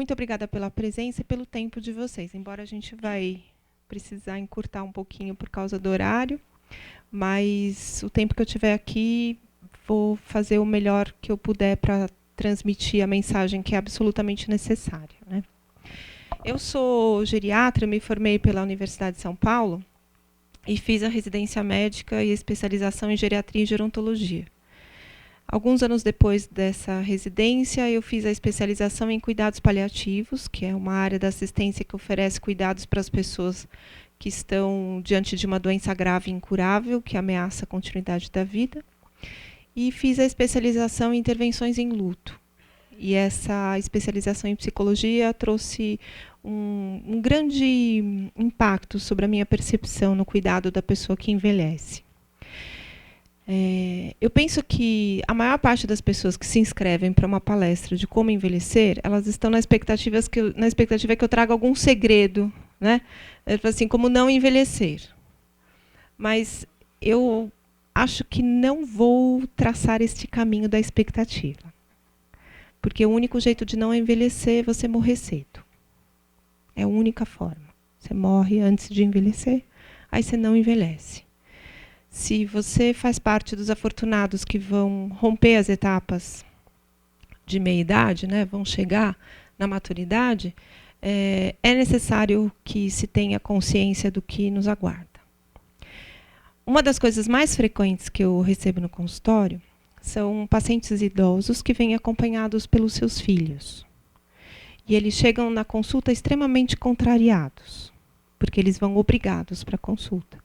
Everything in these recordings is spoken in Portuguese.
Muito obrigada pela presença e pelo tempo de vocês. Embora a gente vai precisar encurtar um pouquinho por causa do horário, mas o tempo que eu tiver aqui, vou fazer o melhor que eu puder para transmitir a mensagem que é absolutamente necessária, né? Eu sou geriatra, me formei pela Universidade de São Paulo e fiz a residência médica e especialização em geriatria e gerontologia. Alguns anos depois dessa residência, eu fiz a especialização em cuidados paliativos, que é uma área da assistência que oferece cuidados para as pessoas que estão diante de uma doença grave e incurável, que ameaça a continuidade da vida. E fiz a especialização em intervenções em luto. E essa especialização em psicologia trouxe um grande impacto sobre a minha percepção no cuidado da pessoa que envelhece. Eu penso que a maior parte das pessoas que se inscrevem para uma palestra de como envelhecer, elas estão na expectativa que eu traga algum segredo, né? Assim, como não envelhecer. Mas eu acho que não vou traçar este caminho da expectativa. Porque o único jeito de não envelhecer é você morrer cedo. É a única forma. Você morre antes de envelhecer, aí você não envelhece. Se você faz parte dos afortunados que vão romper as etapas de meia-idade, né, vão chegar na maturidade, é necessário que se tenha consciência do que nos aguarda. Uma das coisas mais frequentes que eu recebo no consultório são pacientes idosos que vêm acompanhados pelos seus filhos. E eles chegam na consulta extremamente contrariados, porque eles vão obrigados para a consulta.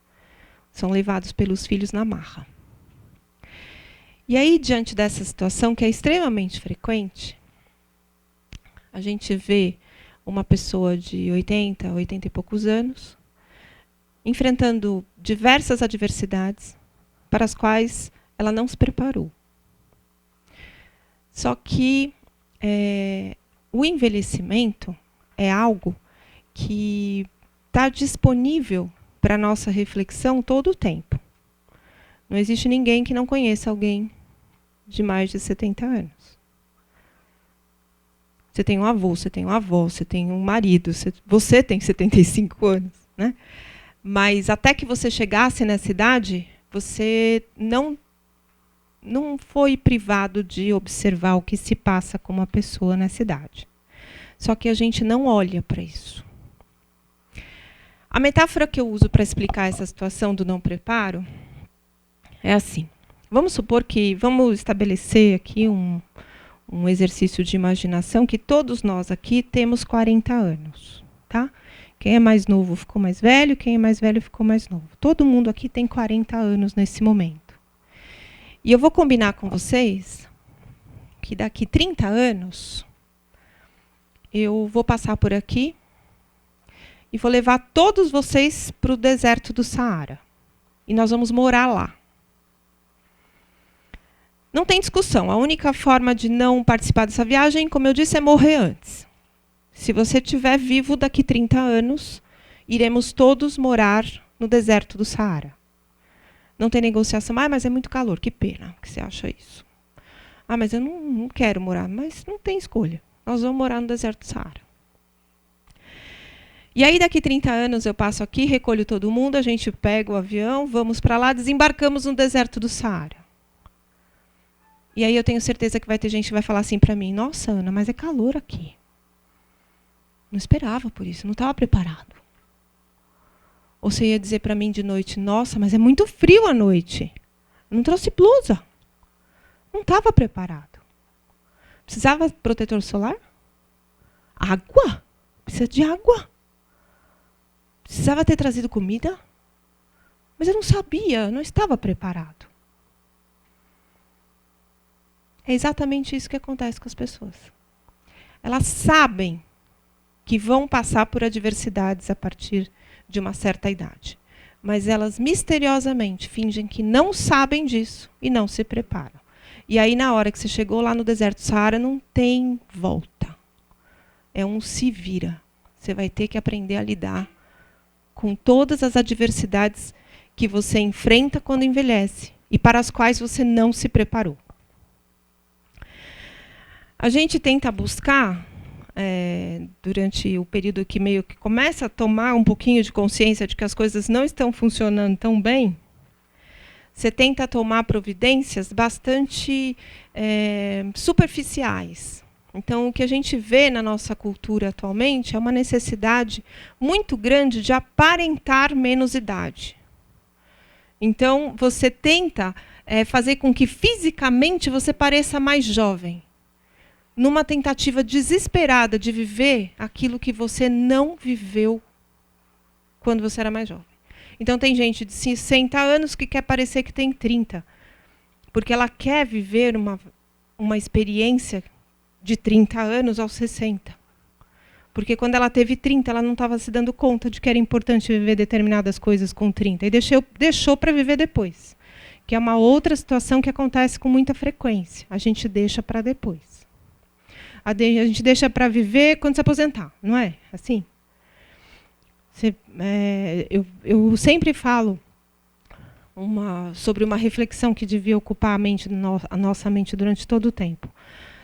São levados pelos filhos na marra. E aí, diante dessa situação, que é extremamente frequente, a gente vê uma pessoa de 80 e poucos anos, enfrentando diversas adversidades para as quais ela não se preparou. Só que o envelhecimento é algo que está disponível para a nossa reflexão todo o tempo. Não existe ninguém que não conheça alguém de mais de 70 anos. Você tem um avô, você tem uma avó, você tem um marido, você tem 75 anos, né? Mas até que você chegasse nessa idade, você não foi privado de observar o que se passa com uma pessoa nessa idade. Só que a gente não olha para isso. A metáfora que eu uso para explicar essa situação do não preparo é assim. Vamos supor que vamos estabelecer aqui um exercício de imaginação que todos nós aqui temos 40 anos, tá? Quem é mais novo ficou mais velho, quem é mais velho ficou mais novo. Todo mundo aqui tem 40 anos nesse momento. E eu vou combinar com vocês que daqui 30 anos eu vou passar por aqui e vou levar todos vocês para o deserto do Saara. E nós vamos morar lá. Não tem discussão. A única forma de não participar dessa viagem, como eu disse, é morrer antes. Se você estiver vivo daqui 30 anos, iremos todos morar no deserto do Saara. Não tem negociação. Mas é muito calor. Que pena que você acha isso. Mas eu não quero morar. Mas não tem escolha. Nós vamos morar no deserto do Saara. E aí, daqui 30 anos, eu passo aqui, recolho todo mundo, a gente pega o avião, vamos para lá, desembarcamos no deserto do Saara. E aí eu tenho certeza que vai ter gente que vai falar assim para mim, nossa, Ana, mas é calor aqui. Não esperava por isso, não estava preparado. Ou você ia dizer para mim de noite, nossa, mas é muito frio à noite. Eu não trouxe blusa. Não estava preparado. Precisava de protetor solar? Água? Precisa de água. Precisava ter trazido comida? Mas eu não sabia, não estava preparado. É exatamente isso que acontece com as pessoas. Elas sabem que vão passar por adversidades a partir de uma certa idade. Mas elas misteriosamente fingem que não sabem disso e não se preparam. E aí, na hora que você chegou lá no deserto do Saara, não tem volta. É um se vira. Você vai ter que aprender a lidar com todas as adversidades que você enfrenta quando envelhece e para as quais você não se preparou. A gente tenta buscar durante o período que meio que começa a tomar um pouquinho de consciência de que as coisas não estão funcionando tão bem, você tenta tomar providências bastante superficiais. Então, o que a gente vê na nossa cultura atualmente é uma necessidade muito grande de aparentar menos idade. Então, você tenta fazer com que fisicamente você pareça mais jovem, numa tentativa desesperada de viver aquilo que você não viveu quando você era mais jovem. Então, tem gente de 60 anos que quer parecer que tem 30, porque ela quer viver uma experiência de 30 anos aos 60. Porque quando ela teve 30, ela não estava se dando conta de que era importante viver determinadas coisas com 30. E deixou para viver depois. Que é uma outra situação que acontece com muita frequência. A gente deixa para depois. A gente deixa para viver quando se aposentar, não é? Assim? Eu sempre falo sobre uma reflexão que devia ocupar a nossa mente durante todo o tempo.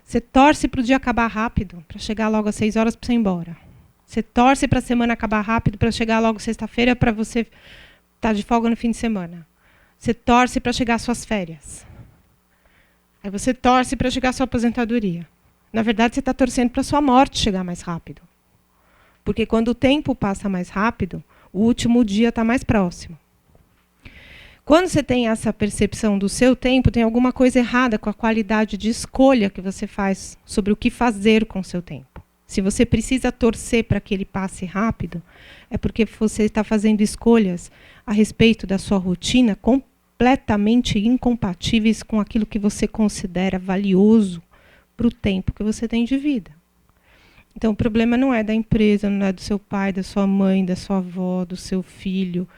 Você torce para o dia acabar rápido, para chegar logo às 6 horas para você ir embora. Você torce para a semana acabar rápido, para chegar logo sexta-feira, para você estar de folga no fim de semana. Você torce para chegar às suas férias. Aí você torce para chegar à sua aposentadoria. Na verdade, você está torcendo para a sua morte chegar mais rápido. Porque quando o tempo passa mais rápido, o último dia está mais próximo. Quando você tem essa percepção do seu tempo, tem alguma coisa errada com a qualidade de escolha que você faz sobre o que fazer com o seu tempo. Se você precisa torcer para que ele passe rápido, é porque você está fazendo escolhas a respeito da sua rotina completamente incompatíveis com aquilo que você considera valioso para o tempo que você tem de vida. Então, o problema não é da empresa, não é do seu pai, da sua mãe, da sua avó, do seu filho,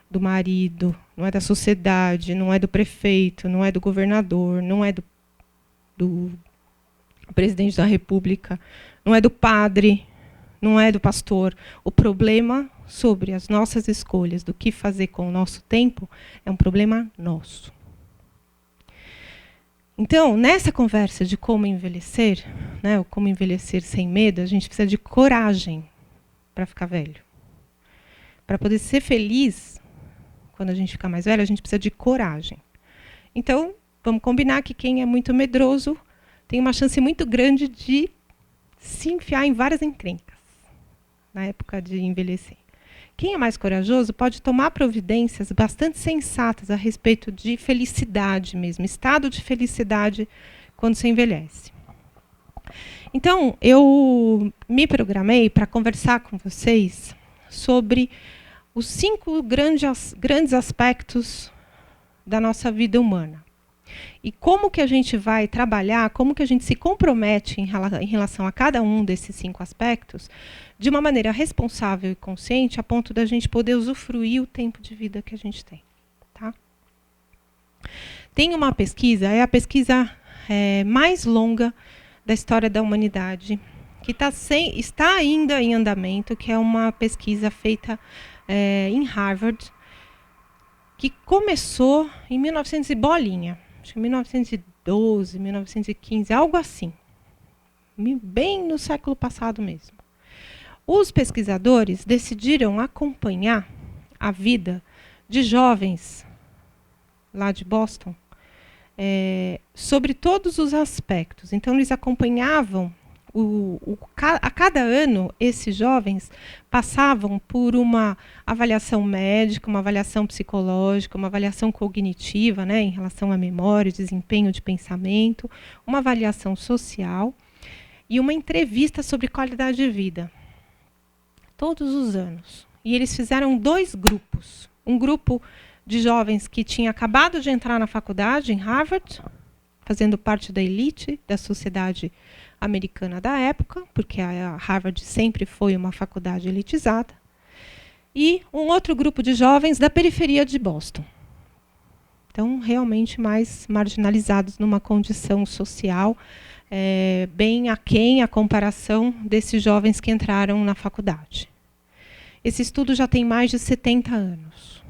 do marido, não é da sociedade, não é do prefeito, não é do governador, não é do presidente da República, não é do padre, não é do pastor. O problema sobre as nossas escolhas do que fazer com o nosso tempo é um problema nosso. Então, nessa conversa de como envelhecer, né, ou como envelhecer sem medo, a gente precisa de coragem para ficar velho. Para poder ser feliz, quando a gente ficar mais velho, a gente precisa de coragem. Então, vamos combinar que quem é muito medroso tem uma chance muito grande de se enfiar em várias encrencas na época de envelhecer. Quem é mais corajoso pode tomar providências bastante sensatas a respeito de felicidade mesmo, estado de felicidade quando se envelhece. Então, eu me programei para conversar com vocês sobre os 5 grandes aspectos da nossa vida humana. E como que a gente vai trabalhar, como que a gente se compromete em relação a cada um desses 5 aspectos, de uma maneira responsável e consciente, a ponto da gente poder usufruir o tempo de vida que a gente tem. Tá? Tem uma pesquisa, é a pesquisa mais longa da história da humanidade, que está ainda em andamento, que é uma pesquisa feita em Harvard, que começou em 1900 e bolinha. Acho que 1912, 1915, algo assim. Bem no século passado mesmo. Os pesquisadores decidiram acompanhar a vida de jovens lá de Boston sobre todos os aspectos. Então, eles acompanhavam a cada ano, esses jovens passavam por uma avaliação médica, uma avaliação psicológica, uma avaliação cognitiva, né, em relação à memória, desempenho de pensamento, uma avaliação social e uma entrevista sobre qualidade de vida. Todos os anos. E eles fizeram 2 grupos. Um grupo de jovens que tinha acabado de entrar na faculdade, em Harvard, fazendo parte da elite da sociedade americana da época, porque a Harvard sempre foi uma faculdade elitizada, e um outro grupo de jovens da periferia de Boston. Então, realmente mais marginalizados numa condição social bem aquém a comparação desses jovens que entraram na faculdade. Esse estudo já tem mais de 70 anos.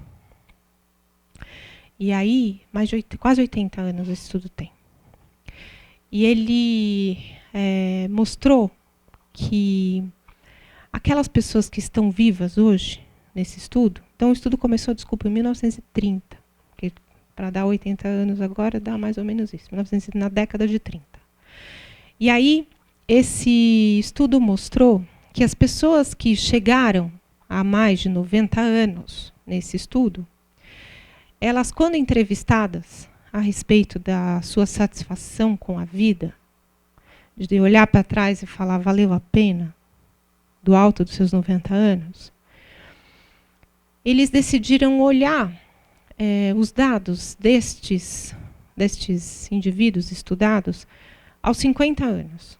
E aí, quase 80 anos esse estudo tem. E ele mostrou que aquelas pessoas que estão vivas hoje, nesse estudo, então o estudo começou, desculpa, em 1930, porque para dar 80 anos agora dá mais ou menos isso, 1930, na década de 30. E aí, esse estudo mostrou que as pessoas que chegaram a mais de 90 anos nesse estudo, elas, quando entrevistadas a respeito da sua satisfação com a vida, de olhar para trás e falar, valeu a pena, do alto dos seus 90 anos, eles decidiram olhar os dados destes indivíduos estudados aos 50 anos.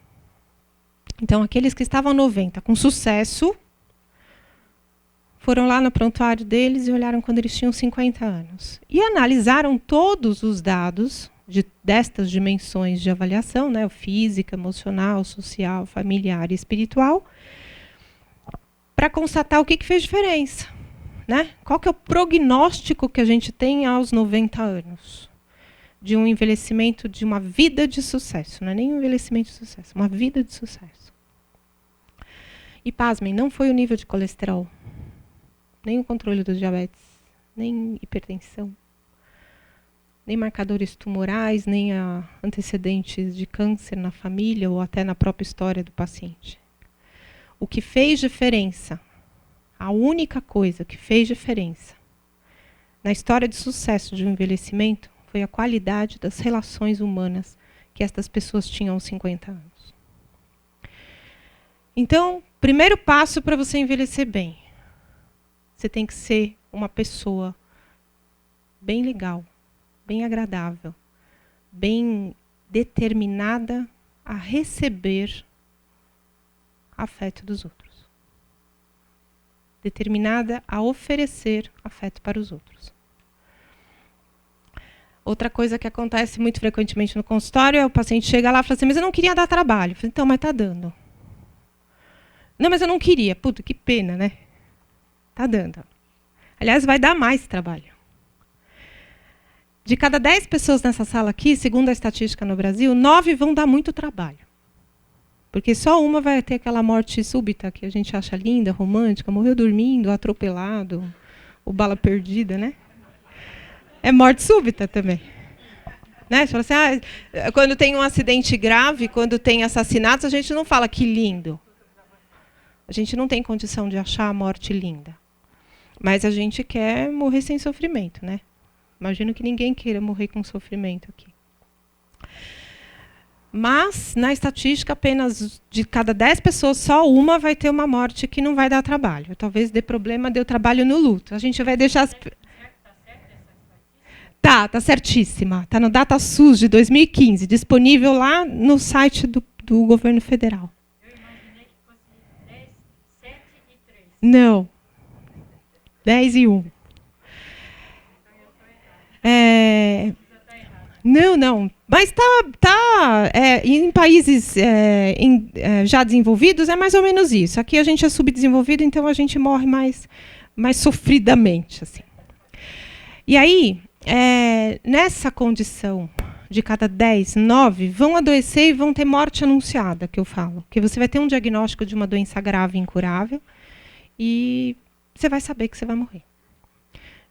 Então, aqueles que estavam 90 com sucesso, foram lá no prontuário deles e olharam quando eles tinham 50 anos. E analisaram todos os dados destas dimensões de avaliação, né, física, emocional, social, familiar e espiritual, para constatar o que fez diferença. Né? Qual que é o prognóstico que a gente tem aos 90 anos? De um envelhecimento, de uma vida de sucesso. Não é nem um envelhecimento de sucesso, uma vida de sucesso. E pasmem, não foi o nível de colesterol, nem o controle do diabetes, nem hipertensão, nem marcadores tumorais, nem antecedentes de câncer na família ou até na própria história do paciente. O que fez diferença, a única coisa que fez diferença na história de sucesso de um envelhecimento foi a qualidade das relações humanas que estas pessoas tinham aos 50 anos. Então, primeiro passo para você envelhecer bem. Você tem que ser uma pessoa bem legal, bem agradável, bem determinada a receber afeto dos outros. Determinada a oferecer afeto para os outros. Outra coisa que acontece muito frequentemente no consultório é o paciente chega lá e fala assim, mas eu não queria dar trabalho. Eu falo, então, mas está dando. Não, mas eu não queria. Puta, que pena, né? Está dando. Aliás, vai dar mais trabalho. De cada 10 pessoas nessa sala aqui, segundo a estatística no Brasil, 9 vão dar muito trabalho. Porque só uma vai ter aquela morte súbita que a gente acha linda, romântica, morreu dormindo, atropelado, ou bala perdida, né? É morte súbita também. Né? Você fala assim, quando tem um acidente grave, quando tem assassinatos, a gente não fala que lindo. A gente não tem condição de achar a morte linda. Mas a gente quer morrer sem sofrimento, né? Imagino que ninguém queira morrer com sofrimento aqui. Mas, na estatística, apenas de cada 10 pessoas, só uma vai ter uma morte que não vai dar trabalho. Talvez dê problema, dê o trabalho no luto. A gente vai deixar... Tá certíssima. Está no DataSUS de 2015, disponível lá no site do governo federal. Eu imaginei que fosse 10, 7 e 3. Não. 10 e 1. Não. Mas em países já desenvolvidos é mais ou menos isso. Aqui a gente é subdesenvolvido, então a gente morre mais sofridamente. Assim. E aí, nessa condição de cada 10, 9 vão adoecer e vão ter morte anunciada, que eu falo. Que você vai ter um diagnóstico de uma doença grave e incurável e você vai saber que você vai morrer.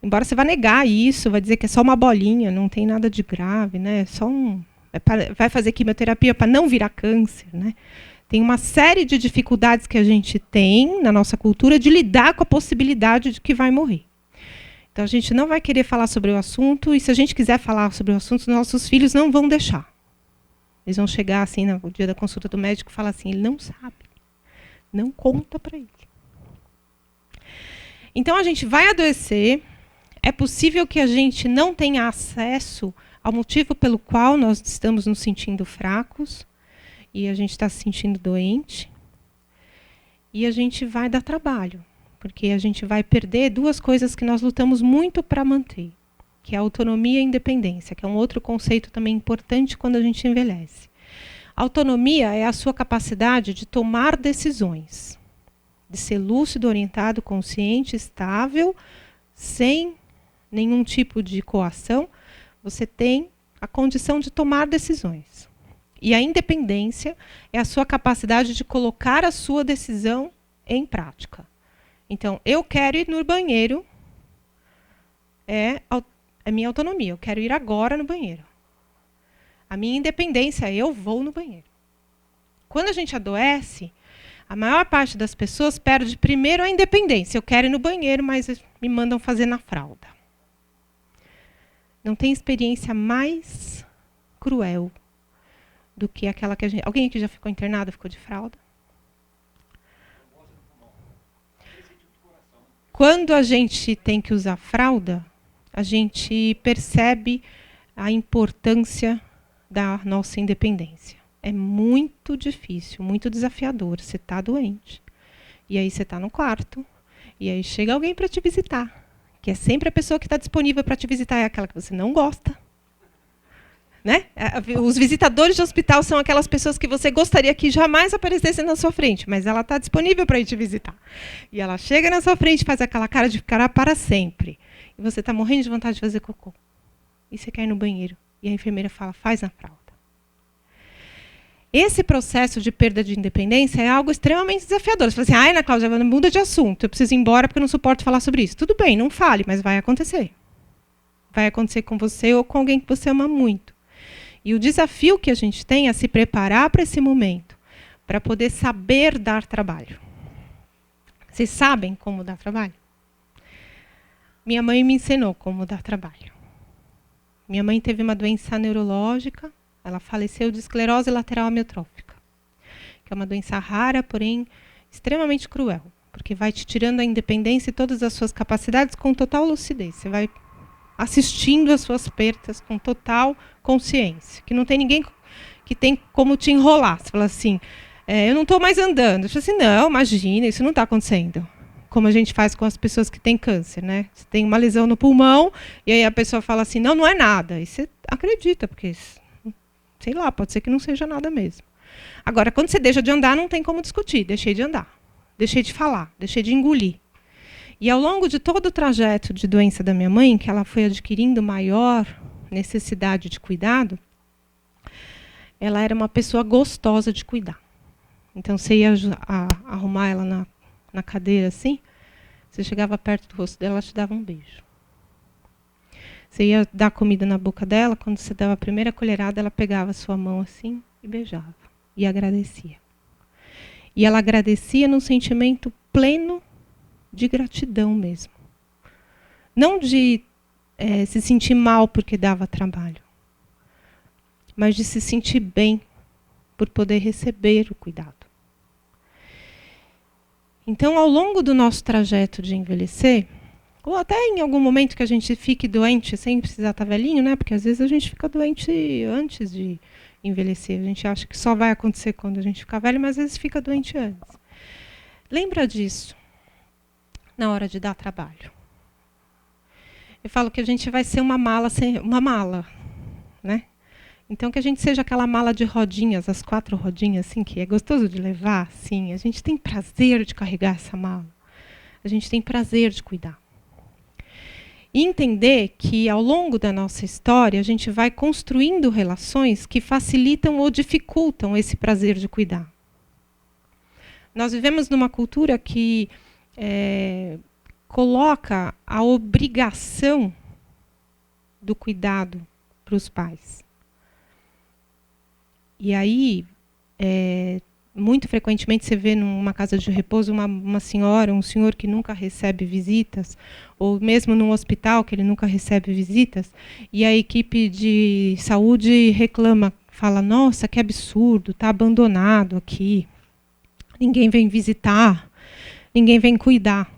Embora você vá negar isso, vai dizer que é só uma bolinha, não tem nada de grave, né? Vai fazer quimioterapia para não virar câncer, né? Tem uma série de dificuldades que a gente tem na nossa cultura de lidar com a possibilidade de que vai morrer. Então a gente não vai querer falar sobre o assunto, e se a gente quiser falar sobre o assunto, nossos filhos não vão deixar. Eles vão chegar assim no dia da consulta do médico e falar assim, ele não sabe. Não conta para ele. Então a gente vai adoecer. É possível que a gente não tenha acesso ao motivo pelo qual nós estamos nos sentindo fracos e a gente está se sentindo doente. E a gente vai dar trabalho, porque a gente vai perder duas coisas que nós lutamos muito para manter, que é a autonomia e a independência, que é um outro conceito também importante quando a gente envelhece. Autonomia é a sua capacidade de tomar decisões, de ser lúcido, orientado, consciente, estável, sem nenhum tipo de coação, você tem a condição de tomar decisões. E a independência é a sua capacidade de colocar a sua decisão em prática. Então, eu quero ir no banheiro, é minha autonomia. Eu quero ir agora no banheiro. A minha independência é eu vou no banheiro. Quando a gente adoece, a maior parte das pessoas perde primeiro a independência. Eu quero ir no banheiro, mas me mandam fazer na fralda. Não tem experiência mais cruel do que aquela que a gente... Alguém aqui já ficou internado, ficou de fralda? Quando a gente tem que usar fralda, a gente percebe a importância da nossa independência. É muito difícil, muito desafiador. Você está doente. E aí você está no quarto. E aí chega alguém para te visitar. Que é sempre a pessoa que está disponível para te visitar, é aquela que você não gosta. Né? Os visitadores de hospital são aquelas pessoas que você gostaria que jamais aparecessem na sua frente, mas ela está disponível para ir te visitar. E ela chega na sua frente e faz aquela cara de ficar para sempre. E você está morrendo de vontade de fazer cocô. E você quer ir no banheiro. E a enfermeira fala, faz na fralda. Esse processo de perda de independência é algo extremamente desafiador. Você fala assim, ai, Ana Cláudia, muda de assunto, eu preciso ir embora porque eu não suporto falar sobre isso. Tudo bem, não fale, mas vai acontecer. Vai acontecer com você ou com alguém que você ama muito. E o desafio que a gente tem é se preparar para esse momento, para poder saber dar trabalho. Vocês sabem como dar trabalho? Minha mãe me ensinou como dar trabalho. Minha mãe teve uma doença neurológica, ela faleceu de esclerose lateral amiotrófica, que é uma doença rara, porém extremamente cruel, porque vai te tirando a independência e todas as suas capacidades com total lucidez. Você vai assistindo as suas perdas com total consciência, que não tem ninguém que tem como te enrolar. Você fala assim, eu não estou mais andando. Eu falo assim, não, imagina, isso não está acontecendo. Como a gente faz com as pessoas que têm câncer, né? Você tem uma lesão no pulmão, e aí a pessoa fala assim, não, não é nada. E você acredita, porque, sei lá, pode ser que não seja nada mesmo. Agora, quando você deixa de andar, não tem como discutir. Deixei de andar, deixei de falar, deixei de engolir. E ao longo de todo o trajeto de doença da minha mãe, que ela foi adquirindo maior necessidade de cuidado, ela era uma pessoa gostosa de cuidar. Então, você ia arrumar ela na cadeira assim, você chegava perto do rosto dela, ela te dava um beijo. Você ia dar comida na boca dela, quando você dava a primeira colherada, ela pegava a sua mão assim e beijava. E agradecia. E ela agradecia num sentimento pleno de gratidão mesmo. Não de se sentir mal porque dava trabalho, mas de se sentir bem por poder receber o cuidado. Então, ao longo do nosso trajeto de envelhecer, ou até em algum momento que a gente fique doente sem precisar estar velhinho, né? Porque às vezes a gente fica doente antes de envelhecer. A gente acha que só vai acontecer quando a gente ficar velho, mas às vezes fica doente antes. Lembra disso na hora de dar trabalho. Eu falo que a gente vai ser uma mala, né? Então, que a gente seja aquela mala de rodinhas, as 4 rodinhas, assim, que é gostoso de levar, assim. A gente tem prazer de carregar essa mala. A gente tem prazer de cuidar. E entender que, ao longo da nossa história, a gente vai construindo relações que facilitam ou dificultam esse prazer de cuidar. Nós vivemos numa cultura que coloca a obrigação do cuidado para os pais. E aí, muito frequentemente, você vê numa casa de repouso uma senhora, um senhor que nunca recebe visitas, ou mesmo num hospital que ele nunca recebe visitas, e a equipe de saúde reclama, fala, nossa, que absurdo, está abandonado aqui, ninguém vem visitar, ninguém vem cuidar.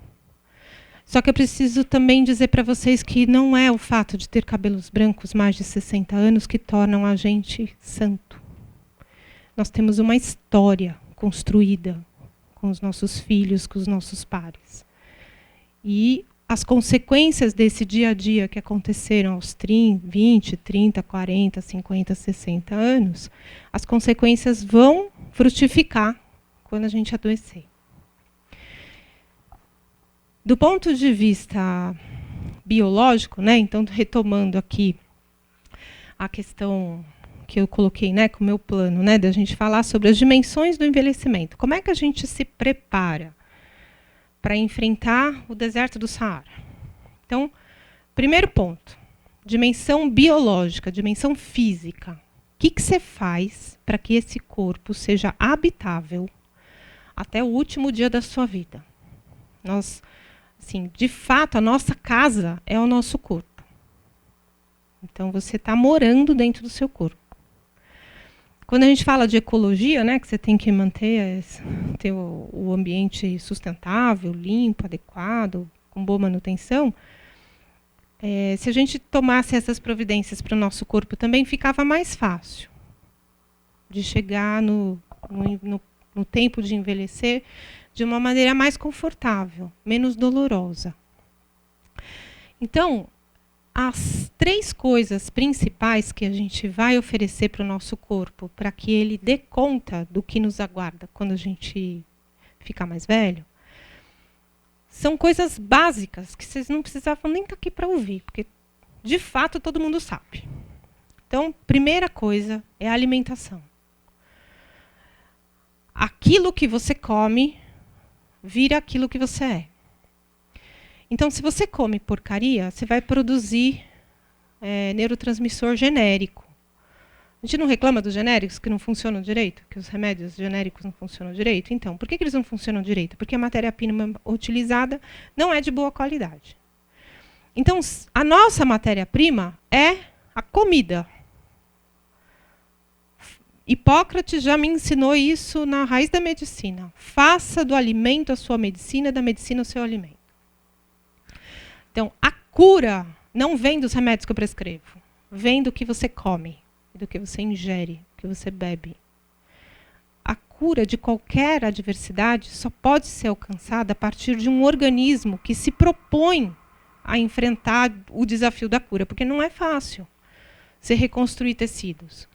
Só que eu preciso também dizer para vocês que não é o fato de ter cabelos brancos mais de 60 anos que tornam a gente santo. Nós temos uma história construída com os nossos filhos, com os nossos pares. E as consequências desse dia a dia que aconteceram aos 20, 30, 40, 50, 60 anos, as consequências vão frutificar quando a gente adoecer. Do ponto de vista biológico, né, então retomando aqui a questão que eu coloquei, né, com o meu plano, né, da gente falar sobre as dimensões do envelhecimento. Como é que a gente se prepara para enfrentar o deserto do Saara? Então, primeiro ponto, dimensão biológica, dimensão física. O que você faz para que esse corpo seja habitável até o último dia da sua vida? Nós, assim, de fato, a nossa casa é o nosso corpo. Então, você está morando dentro do seu corpo. Quando a gente fala de ecologia, né, que você tem que manter ter o ambiente sustentável, limpo, adequado, com boa manutenção, se a gente tomasse essas providências para o nosso corpo também, ficava mais fácil de chegar no tempo de envelhecer de uma maneira mais confortável, menos dolorosa. Então, as 3 coisas principais que a gente vai oferecer para o nosso corpo para que ele dê conta do que nos aguarda quando a gente ficar mais velho, são coisas básicas que vocês não precisavam nem estar aqui para ouvir, porque, de fato, todo mundo sabe. Então, primeira coisa é a alimentação. Aquilo que você come vira aquilo que você é. Então, se você come porcaria, você vai produzir neurotransmissor genérico. A gente não reclama dos genéricos que não funcionam direito? Que os remédios genéricos não funcionam direito? Então, por que eles não funcionam direito? Porque a matéria-prima utilizada não é de boa qualidade. Então, a nossa matéria-prima é a comida. Hipócrates já me ensinou isso na raiz da medicina. Faça do alimento a sua medicina, da medicina o seu alimento. Então, a cura não vem dos remédios que eu prescrevo. Vem do que você come, do que você ingere, do que você bebe. A cura de qualquer adversidade só pode ser alcançada a partir de um organismo que se propõe a enfrentar o desafio da cura, porque não é fácil você reconstruir tecidos.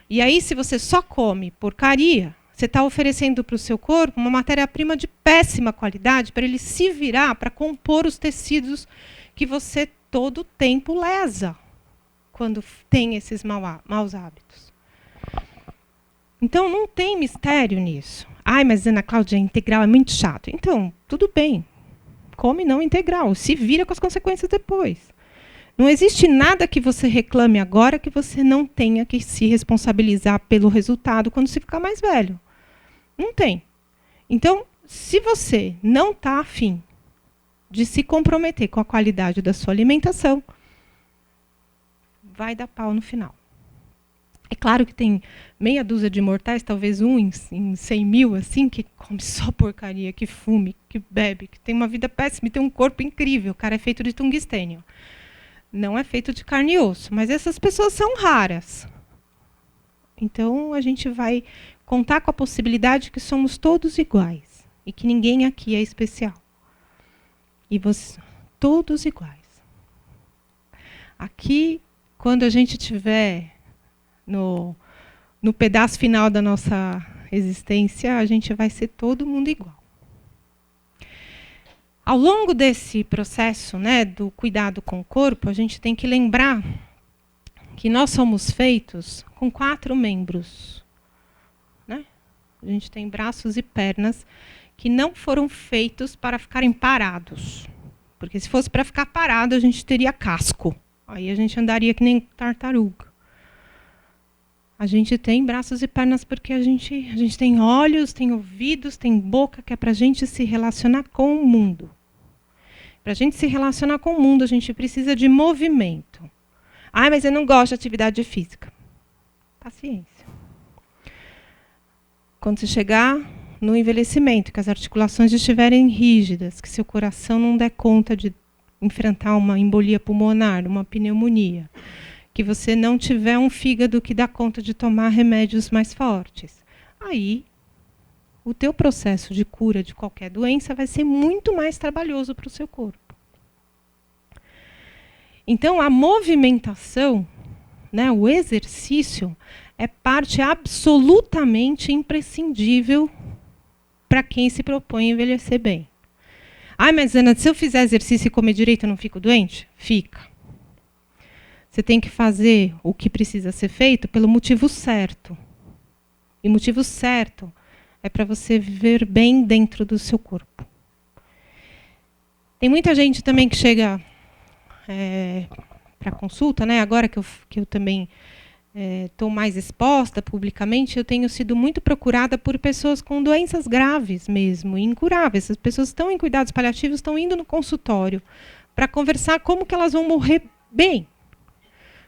E aí, se você só come porcaria, você está oferecendo para o seu corpo uma matéria-prima de péssima qualidade para ele se virar para compor os tecidos que você todo o tempo lesa quando tem esses maus hábitos. Então, não tem mistério nisso. Ai, mas Ana Cláudia, integral é muito chato. Então, tudo bem. Come não integral. Se vira com as consequências depois. Não existe nada que você reclame agora que você não tenha que se responsabilizar pelo resultado quando se ficar mais velho. Não tem. Então, se você não está afim de se comprometer com a qualidade da sua alimentação, vai dar pau no final. É claro que tem meia dúzia de mortais, talvez um em 100 mil, assim, que come só porcaria, que fume, que bebe, que tem uma vida péssima e tem um corpo incrível. O cara é feito de tungstênio. Não é feito de carne e osso, mas essas pessoas são raras. Então, a gente vai contar com a possibilidade que somos todos iguais e que ninguém aqui é especial. E você, todos iguais. Aqui, quando a gente estiver no pedaço final da nossa existência, a gente vai ser todo mundo igual. Ao longo desse processo, né, do cuidado com o corpo, a gente tem que lembrar que nós somos feitos com 4 membros. Né? A gente tem braços e pernas que não foram feitos para ficarem parados. Porque se fosse para ficar parado, a gente teria casco. Aí a gente andaria que nem tartaruga. A gente tem braços e pernas porque a gente tem olhos, tem ouvidos, tem boca, que é para a gente se relacionar com o mundo. Para a gente se relacionar com o mundo, a gente precisa de movimento. Ah, mas eu não gosto de atividade física. Paciência. Quando você chegar no envelhecimento, que as articulações estiverem rígidas, que seu coração não der conta de enfrentar uma embolia pulmonar, uma pneumonia, que você não tiver um fígado que dá conta de tomar remédios mais fortes, aí o teu processo de cura de qualquer doença vai ser muito mais trabalhoso para o seu corpo. Então, a movimentação, né, o exercício, é parte absolutamente imprescindível para quem se propõe a envelhecer bem. Ah, mas Ana, se eu fizer exercício e comer direito, eu não fico doente? Fica. Você tem que fazer o que precisa ser feito pelo motivo certo. E o motivo certo é para você viver bem dentro do seu corpo. Tem muita gente também que chega para consulta, né? Agora que eu também estou mais exposta publicamente, eu tenho sido muito procurada por pessoas com doenças graves mesmo, incuráveis. As pessoas estão em cuidados paliativos, estão indo no consultório para conversar como que elas vão morrer bem.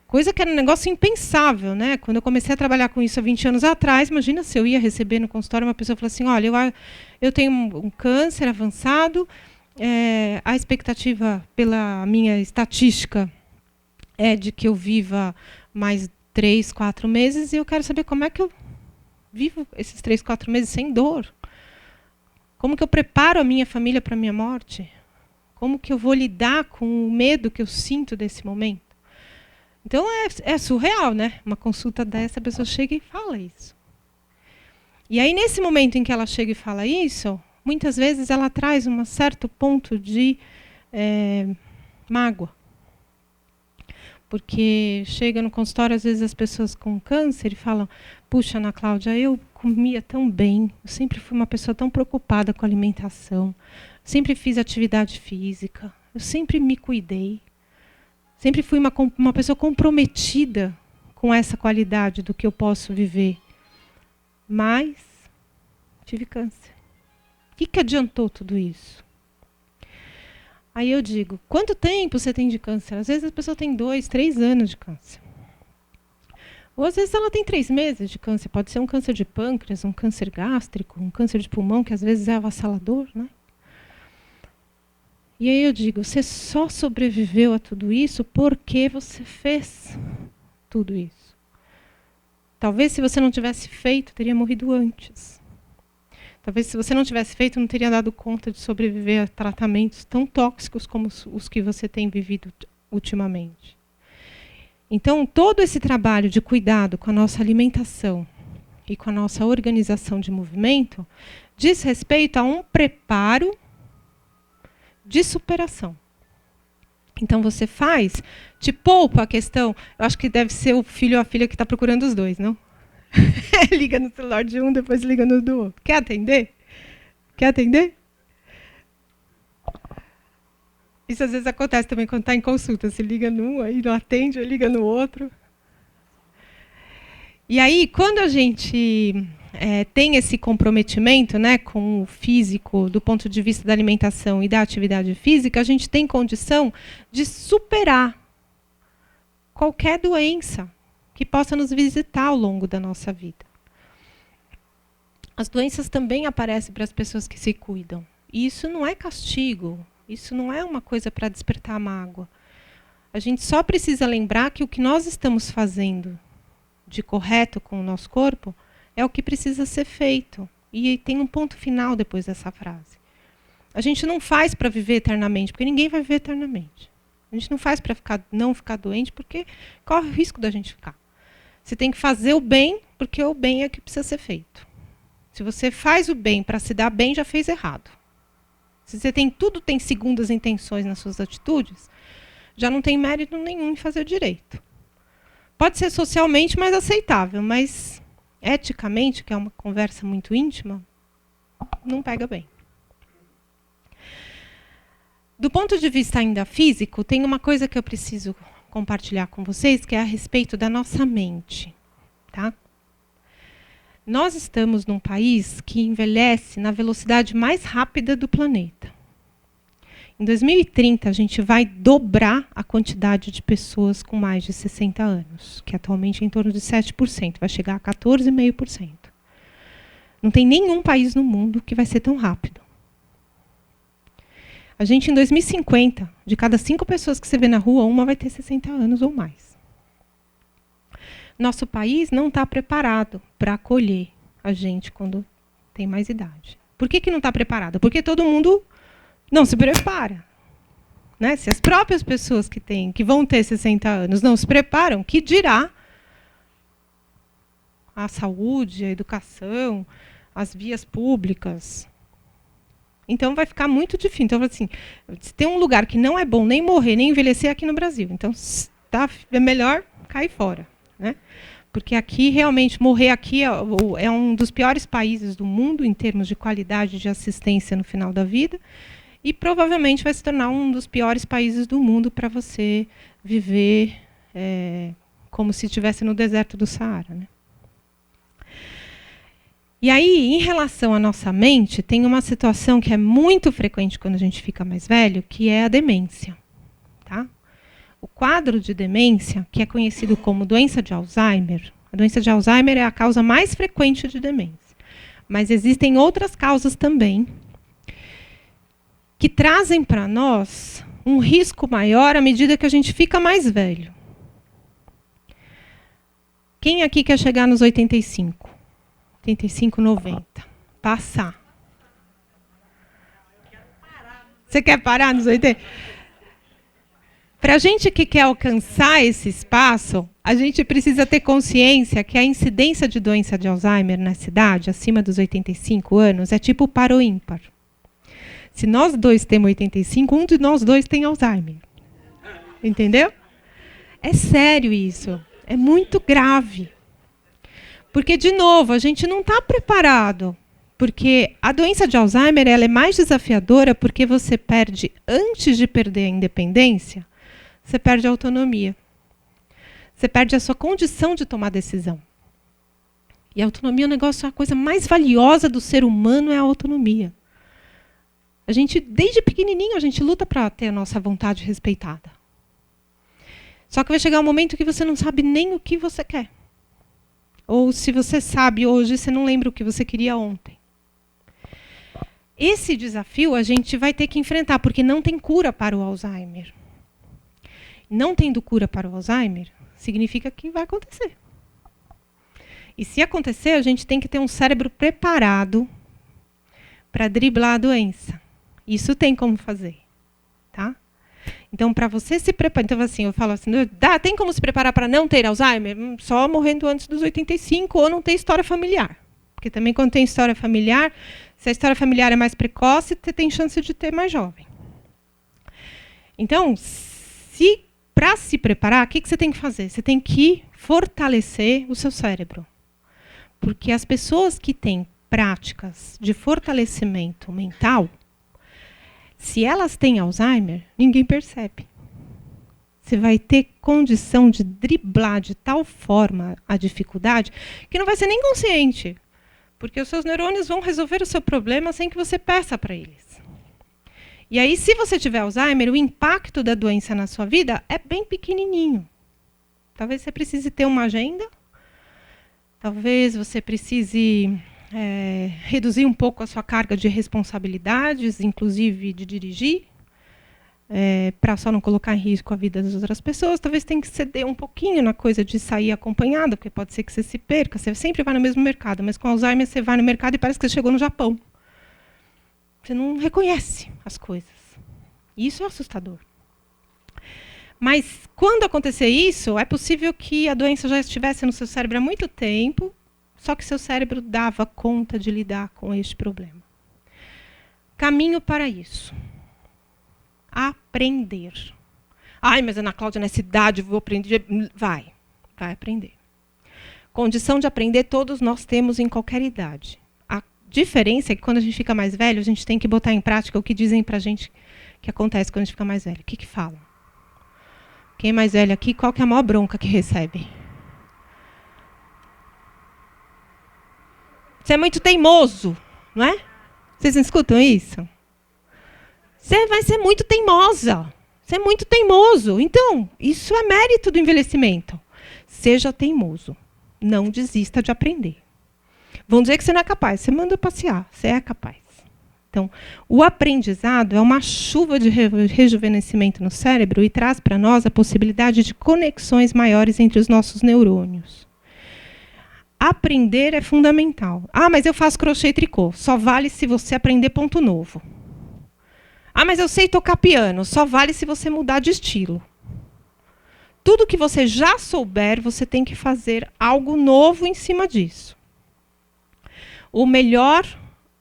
Coisa que era um negócio impensável, né? Quando eu comecei a trabalhar com isso há 20 anos atrás, imagina se eu ia receber no consultório uma pessoa que falou assim, olha, eu tenho um câncer avançado, a expectativa pela minha estatística é de que eu viva mais 3, 4 meses e eu quero saber como é que eu vivo esses 3, 4 meses sem dor. Como que eu preparo a minha família para a minha morte? Como que eu vou lidar com o medo que eu sinto desse momento? Então, é surreal, né? Uma consulta dessa, a pessoa chega e fala isso. E aí, nesse momento em que ela chega e fala isso, muitas vezes ela traz um certo ponto de mágoa. Porque chega no consultório, às vezes, as pessoas com câncer e falam, puxa, Ana Cláudia, eu comia tão bem, eu sempre fui uma pessoa tão preocupada com a alimentação, sempre fiz atividade física, eu sempre me cuidei. Sempre fui uma pessoa comprometida com essa qualidade do que eu posso viver. Mas tive câncer. O que adiantou tudo isso? Aí eu digo, quanto tempo você tem de câncer? Às vezes a pessoa tem 2, 3 anos de câncer. Ou às vezes ela tem 3 meses de câncer. Pode ser um câncer de pâncreas, um câncer gástrico, um câncer de pulmão, que às vezes é avassalador, né? E aí eu digo, você só sobreviveu a tudo isso porque você fez tudo isso. Talvez se você não tivesse feito, teria morrido antes. Talvez se você não tivesse feito, não teria dado conta de sobreviver a tratamentos tão tóxicos como os que você tem vivido ultimamente. Então, todo esse trabalho de cuidado com a nossa alimentação e com a nossa organização de movimento diz respeito a um preparo de superação. Então você te poupa a questão. Eu acho que deve ser o filho ou a filha que está procurando os dois, não? Liga no celular de um, depois liga no do outro. Quer atender? Quer atender? Isso às vezes acontece também quando está em consulta. Você liga num, aí não atende, aí liga no outro. E aí, quando a gente tem esse comprometimento, né, com o físico, do ponto de vista da alimentação e da atividade física, a gente tem condição de superar qualquer doença que possa nos visitar ao longo da nossa vida. As doenças também aparecem para as pessoas que se cuidam. E isso não é castigo, isso não é uma coisa para despertar mágoa. A gente só precisa lembrar que o que nós estamos fazendo de correto com o nosso corpo é o que precisa ser feito. E tem um ponto final depois dessa frase. A gente não faz para viver eternamente, porque ninguém vai viver eternamente. A gente não faz para não ficar doente, porque corre o risco da gente ficar. Você tem que fazer o bem, porque o bem é o que precisa ser feito. Se você faz o bem para se dar bem, já fez errado. Se você tem segundas intenções nas suas atitudes, já não tem mérito nenhum em fazer o direito. Pode ser socialmente mais aceitável, mas eticamente, que é uma conversa muito íntima, não pega bem. Do ponto de vista ainda físico, tem uma coisa que eu preciso compartilhar com vocês, que é a respeito da nossa mente. Tá? Nós estamos num país que envelhece na velocidade mais rápida do planeta. Em 2030, a gente vai dobrar a quantidade de pessoas com mais de 60 anos, que atualmente é em torno de 7%, vai chegar a 14,5%. Não tem nenhum país no mundo que vai ser tão rápido. A gente, em 2050, de cada 5 pessoas que você vê na rua, uma vai ter 60 anos ou mais. Nosso país não está preparado para acolher a gente quando tem mais idade. Por que não está preparado? Porque todo mundo não se prepara. Né? Se as próprias pessoas que vão ter 60 anos não se preparam, que dirá a saúde, a educação, as vias públicas. Então vai ficar muito difícil. Então, assim, se tem um lugar que não é bom nem morrer, nem envelhecer, é aqui no Brasil. Então, é melhor cair fora, né? Porque aqui, realmente, morrer aqui é um dos piores países do mundo em termos de qualidade de assistência no final da vida e provavelmente vai se tornar um dos piores países do mundo para você viver como se estivesse no deserto do Saara, né? E aí, em relação à nossa mente, tem uma situação que é muito frequente quando a gente fica mais velho, que é a demência. Tá? O quadro de demência, que é conhecido como doença de Alzheimer, a doença de Alzheimer é a causa mais frequente de demência. Mas existem outras causas também que trazem para nós um risco maior à medida que a gente fica mais velho. Quem aqui quer chegar nos 85? 85, 90. Passar. Você quer parar nos 80? Para a gente que quer alcançar esse espaço, a gente precisa ter consciência que a incidência de doença de Alzheimer na cidade, acima dos 85 anos, é tipo par ou ímpar. Se nós dois temos 85, um de nós dois tem Alzheimer. Entendeu? É sério isso. É muito grave. Porque, de novo, a gente não está preparado. Porque a doença de Alzheimer ela é mais desafiadora porque você perde, antes de perder a independência, você perde a autonomia. Você perde a sua condição de tomar decisão. E a autonomia é um negócio, a coisa mais valiosa do ser humano é a autonomia. A gente, desde pequenininho, a gente luta para ter a nossa vontade respeitada. Só que vai chegar um momento que você não sabe nem o que você quer. Ou se você sabe hoje, você não lembra o que você queria ontem. Esse desafio a gente vai ter que enfrentar, porque não tem cura para o Alzheimer. Não tendo cura para o Alzheimer, significa que vai acontecer. E se acontecer, a gente tem que ter um cérebro preparado para driblar a doença. Isso tem como fazer. Tá? Então, para você se preparar... Então, assim, eu falo assim, tem como se preparar para não ter Alzheimer? Só morrendo antes dos 85 ou não ter história familiar. Porque também quando tem história familiar, se a história familiar é mais precoce, você tem chance de ter mais jovem. Então, para se preparar, o que você tem que fazer? Você tem que fortalecer o seu cérebro. Porque as pessoas que têm práticas de fortalecimento mental, se elas têm Alzheimer, ninguém percebe. Você vai ter condição de driblar de tal forma a dificuldade que não vai ser nem consciente. Porque os seus neurônios vão resolver o seu problema sem que você peça para eles. E aí, se você tiver Alzheimer, o impacto da doença na sua vida é bem pequenininho. Talvez você precise ter uma agenda. Talvez você precise reduzir um pouco a sua carga de responsabilidades, inclusive de dirigir, para só não colocar em risco a vida das outras pessoas. Talvez tenha que ceder um pouquinho na coisa de sair acompanhado, porque pode ser que você se perca. Você sempre vai no mesmo mercado, mas com Alzheimer você vai no mercado e parece que você chegou no Japão. Você não reconhece as coisas. Isso é assustador. Mas, quando acontecer isso, é possível que a doença já estivesse no seu cérebro há muito tempo, só que seu cérebro dava conta de lidar com este problema. Caminho para isso. Aprender. Ai, mas Ana Cláudia, nessa idade, vou aprender. Vai aprender. Condição de aprender todos nós temos em qualquer idade. A diferença é que quando a gente fica mais velho, a gente tem que botar em prática o que dizem para a gente que acontece quando a gente fica mais velho. O que falam? Quem é mais velho aqui, qual que é a maior bronca que recebe? Você é muito teimoso, não é? Vocês não escutam isso? Você vai ser muito teimosa. Você é muito teimoso. Então, isso é mérito do envelhecimento. Seja teimoso. Não desista de aprender. Vão dizer que você não é capaz. Você manda passear. Você é capaz. Então, o aprendizado é uma chuva de rejuvenescimento no cérebro e traz para nós a possibilidade de conexões maiores entre os nossos neurônios. Aprender é fundamental. Ah, mas eu faço crochê e tricô. Só vale se você aprender ponto novo. Ah, mas eu sei tocar piano. Só vale se você mudar de estilo. Tudo que você já souber, você tem que fazer algo novo em cima disso. O melhor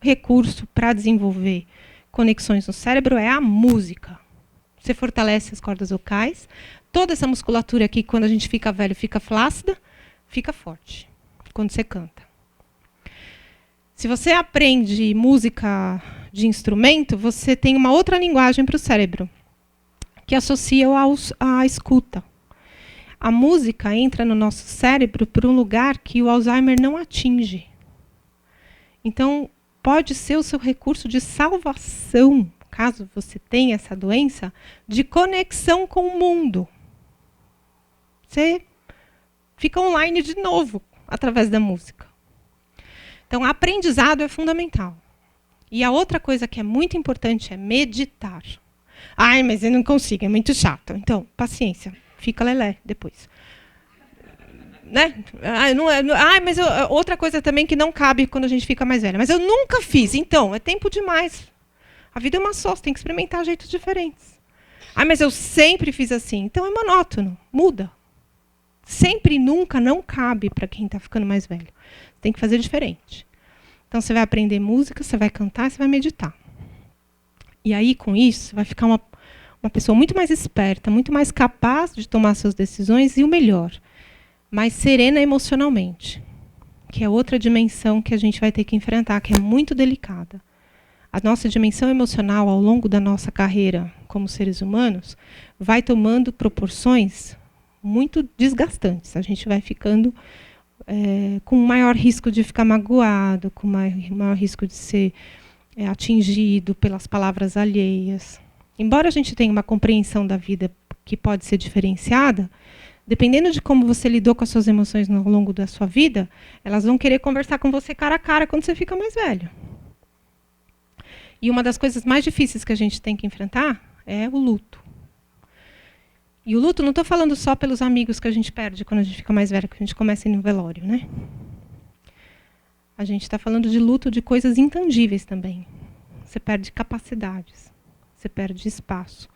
recurso para desenvolver conexões no cérebro é a música. Você fortalece as cordas vocais, toda essa musculatura aqui, quando a gente fica velho, fica flácida, fica forte quando você canta. Se você aprende música de instrumento, você tem uma outra linguagem para o cérebro, que associa à escuta. A música entra no nosso cérebro por um lugar que o Alzheimer não atinge. Então, pode ser o seu recurso de salvação, caso você tenha essa doença, de conexão com o mundo. Você fica online de novo, através da música. Então, aprendizado é fundamental. E a outra coisa que é muito importante é meditar. Ai, mas eu não consigo, é muito chato. Então, paciência, fica lelé depois. Né? Mas outra coisa também que não cabe quando a gente fica mais velha. Mas eu nunca fiz, então, é tempo demais. A vida é uma só, você tem que experimentar jeitos diferentes. Mas eu sempre fiz assim. Então é monótono, muda. Sempre e nunca não cabe para quem está ficando mais velho. Tem que fazer diferente. Então, você vai aprender música, você vai cantar, você vai meditar. E aí, com isso, você vai ficar uma pessoa muito mais esperta, muito mais capaz de tomar suas decisões e o melhor, mais serena emocionalmente, que é outra dimensão que a gente vai ter que enfrentar, que é muito delicada. A nossa dimensão emocional, ao longo da nossa carreira como seres humanos, vai tomando proporções muito desgastantes. A gente vai ficando com maior risco de ficar magoado, com maior risco de ser atingido pelas palavras alheias. Embora a gente tenha uma compreensão da vida que pode ser diferenciada, dependendo de como você lidou com as suas emoções ao longo da sua vida, elas vão querer conversar com você cara a cara quando você fica mais velho. E uma das coisas mais difíceis que a gente tem que enfrentar é o luto. E o luto, não estou falando só pelos amigos que a gente perde quando a gente fica mais velho, que a gente começa a ir no velório, né? A gente está falando de luto de coisas intangíveis também. Você perde capacidades, você perde espaço.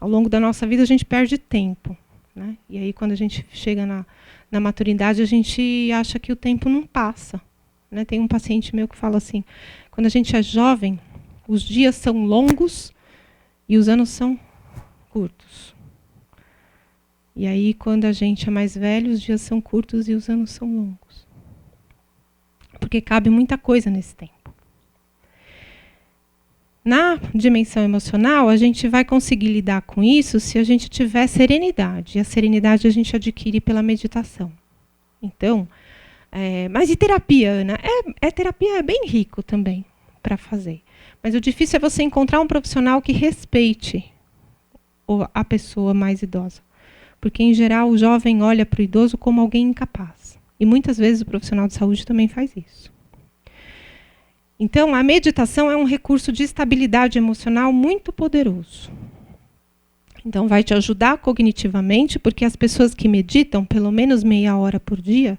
Ao longo da nossa vida, a gente perde tempo, né? E aí, quando a gente chega na maturidade, a gente acha que o tempo não passa, né? Tem um paciente meu que fala assim, quando a gente é jovem, os dias são longos e os anos são curtos. E aí, quando a gente é mais velho, os dias são curtos e os anos são longos. Porque cabe muita coisa nesse tempo. Na dimensão emocional, a gente vai conseguir lidar com isso se a gente tiver serenidade. E a serenidade a gente adquire pela meditação. Então, mas e terapia, Ana? Terapia é bem rico também para fazer. Mas o difícil é você encontrar um profissional que respeite a pessoa mais idosa. Porque, em geral, o jovem olha para o idoso como alguém incapaz. E muitas vezes o profissional de saúde também faz isso. Então, a meditação é um recurso de estabilidade emocional muito poderoso. Então, vai te ajudar cognitivamente, porque as pessoas que meditam pelo menos meia hora por dia,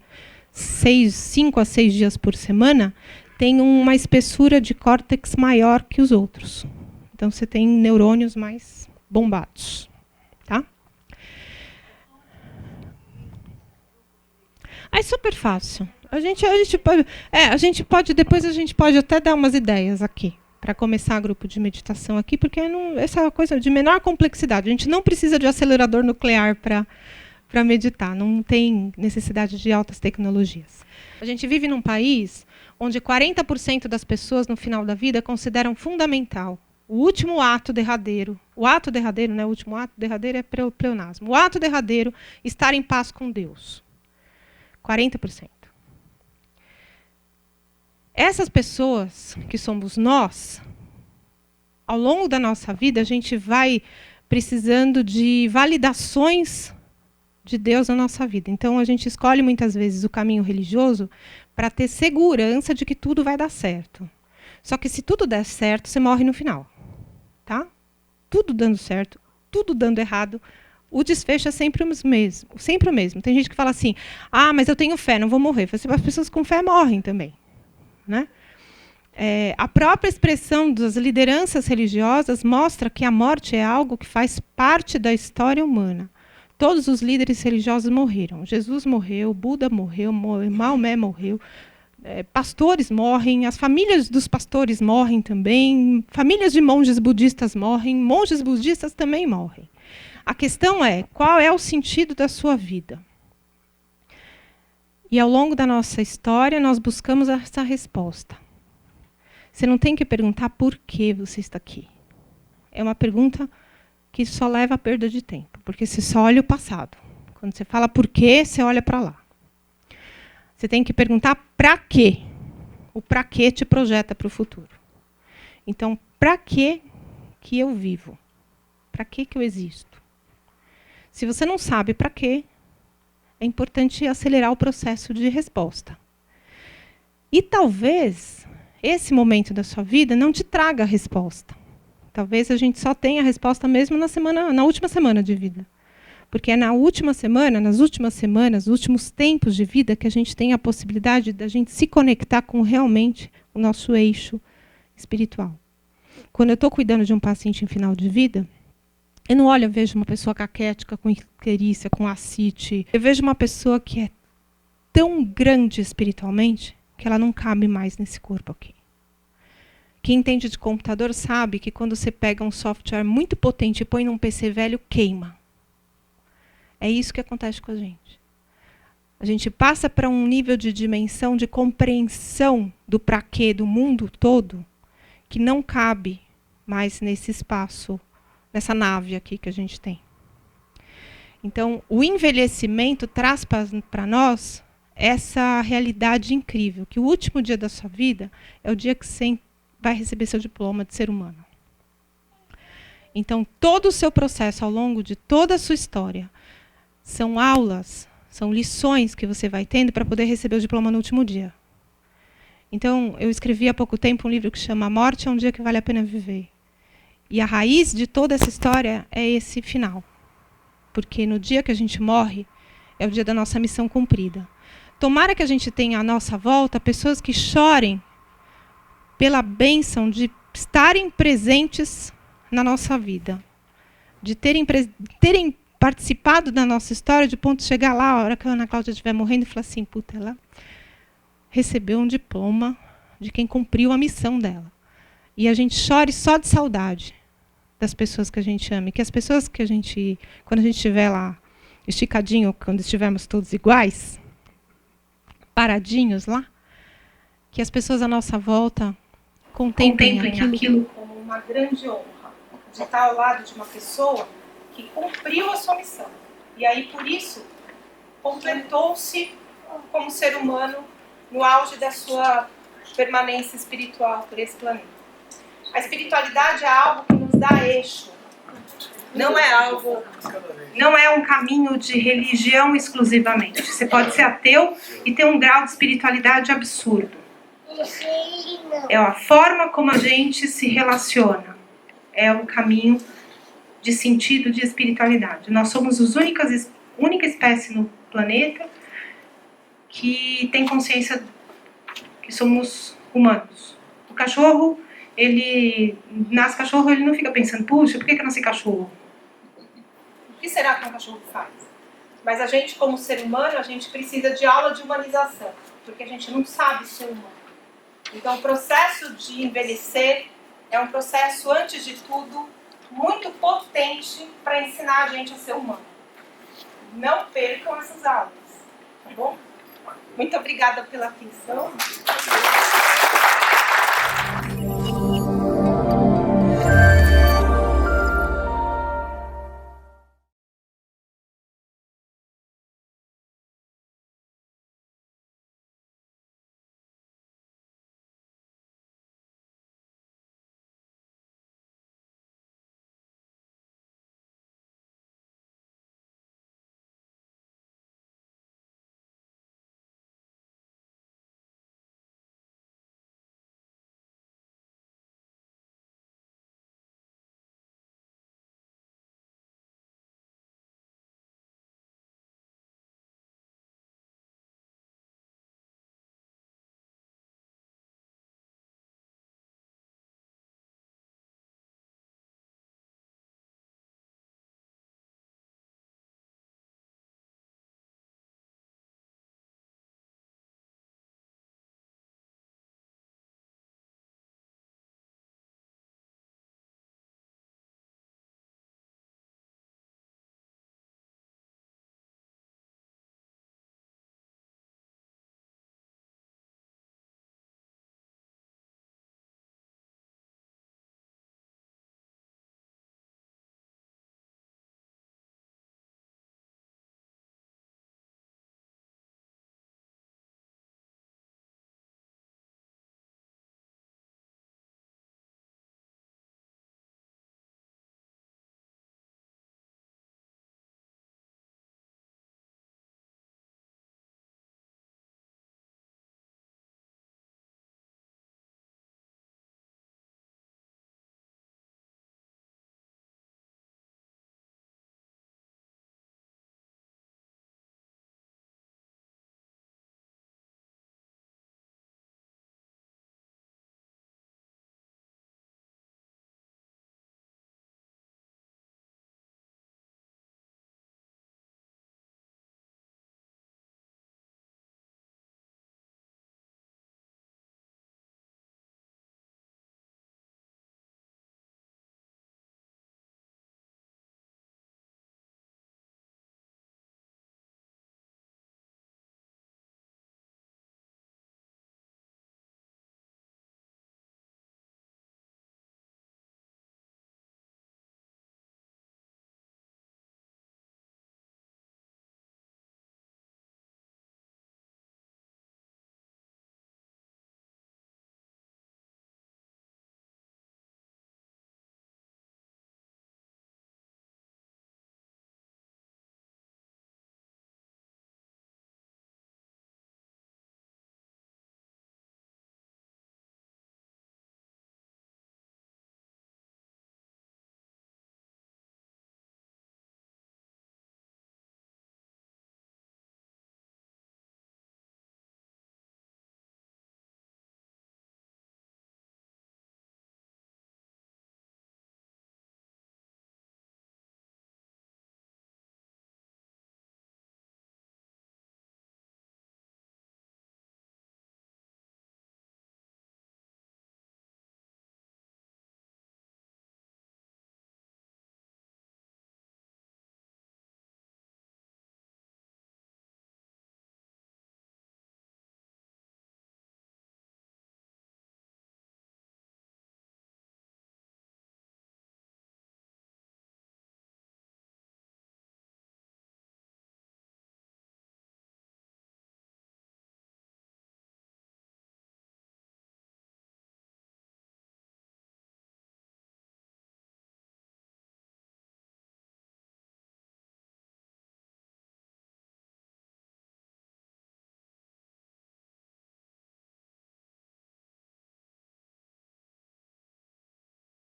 5 a 6 dias por semana, têm uma espessura de córtex maior que os outros. Então, você tem neurônios mais bombados. Tá? É super fácil. A gente pode, depois a gente pode até dar umas ideias aqui, para começar grupo de meditação aqui, porque essa é uma coisa de menor complexidade. A gente não precisa de acelerador nuclear para meditar, não tem necessidade de altas tecnologias. A gente vive num país onde 40% das pessoas, no final da vida, consideram fundamental o último ato derradeiro. O ato derradeiro, né? O último ato derradeiro é pleonasmo. O ato derradeiro, estar em paz com Deus. 40%. Essas pessoas, que somos nós, ao longo da nossa vida, a gente vai precisando de validações de Deus na nossa vida. Então, a gente escolhe muitas vezes o caminho religioso para ter segurança de que tudo vai dar certo. Só que se tudo der certo, você morre no final. Tá? Tudo dando certo, tudo dando errado, o desfecho é sempre o mesmo. Sempre o mesmo. Tem gente que fala assim, mas eu tenho fé, não vou morrer. As pessoas com fé morrem também. Né? A própria expressão das lideranças religiosas mostra que a morte é algo que faz parte da história humana. Todos os líderes religiosos morreram. Jesus morreu, Buda morreu, Maomé morreu, pastores morrem, as famílias dos pastores morrem também, famílias de monges budistas morrem, monges budistas também morrem. A questão é, qual é o sentido da sua vida? E ao longo da nossa história, nós buscamos essa resposta. Você não tem que perguntar por que você está aqui. É uma pergunta que só leva à perda de tempo, porque você só olha o passado. Quando você fala por quê, você olha para lá. Você tem que perguntar para quê. O para quê te projeta para o futuro. Então, para que eu vivo? Para que eu existo? Se você não sabe para quê, é importante acelerar o processo de resposta. E talvez esse momento da sua vida não te traga a resposta. Talvez a gente só tenha a resposta mesmo na última semana de vida. Porque é na última semana, nas últimas semanas, nos últimos tempos de vida, que a gente tem a possibilidade de a gente se conectar com realmente o nosso eixo espiritual. Quando eu estou cuidando de um paciente em final de vida, eu não olho, eu vejo uma pessoa caquética, com icterícia, com ascite. Eu vejo uma pessoa que é tão grande espiritualmente que ela não cabe mais nesse corpo aqui. Quem entende de computador sabe que quando você pega um software muito potente e põe num PC velho, queima. É isso que acontece com a gente. A gente passa para um nível de dimensão, de compreensão do para quê do mundo todo, que não cabe mais nesse espaço, nessa nave aqui que a gente tem. Então, o envelhecimento traz para nós essa realidade incrível, que o último dia da sua vida é o dia que você vai receber seu diploma de ser humano. Então, todo o seu processo ao longo de toda a sua história são aulas, são lições que você vai tendo para poder receber o diploma no último dia. Então, eu escrevi há pouco tempo um livro que chama A Morte é um Dia que Vale a Pena Viver. E a raiz de toda essa história é esse final. Porque no dia que a gente morre, é o dia da nossa missão cumprida. Tomara que a gente tenha à nossa volta pessoas que chorem pela bênção de estarem presentes na nossa vida. De terem participado da nossa história, de ponto de chegar lá, a hora que a Ana Cláudia estiver morrendo, e falar assim, puta, ela recebeu um diploma de quem cumpriu a missão dela. E a gente chore só de saudade das pessoas que a gente ama. E que as pessoas que a gente, quando a gente estiver lá, esticadinho, quando estivermos todos iguais, paradinhos lá, que as pessoas à nossa volta contemplem aquilo como uma grande honra, de estar ao lado de uma pessoa que cumpriu a sua missão. E aí, por isso, completou-se como ser humano no auge da sua permanência espiritual por esse planeta. A espiritualidade é algo que nos dá eixo. Não é um caminho de religião exclusivamente. Você pode ser ateu e ter um grau de espiritualidade absurdo. É a forma como a gente se relaciona. É um caminho de sentido de espiritualidade. Nós somos a única espécie no planeta que tem consciência que somos humanos. O cachorro, ele nasce cachorro, ele não fica pensando, puxa, por que eu nasci cachorro? O que será que um cachorro faz? Mas a gente, como ser humano, a gente precisa de aula de humanização, porque a gente não sabe ser humano. Então, o processo de envelhecer é um processo, antes de tudo, muito potente para ensinar a gente a ser humano. Não percam essas aulas, tá bom? Muito obrigada pela atenção.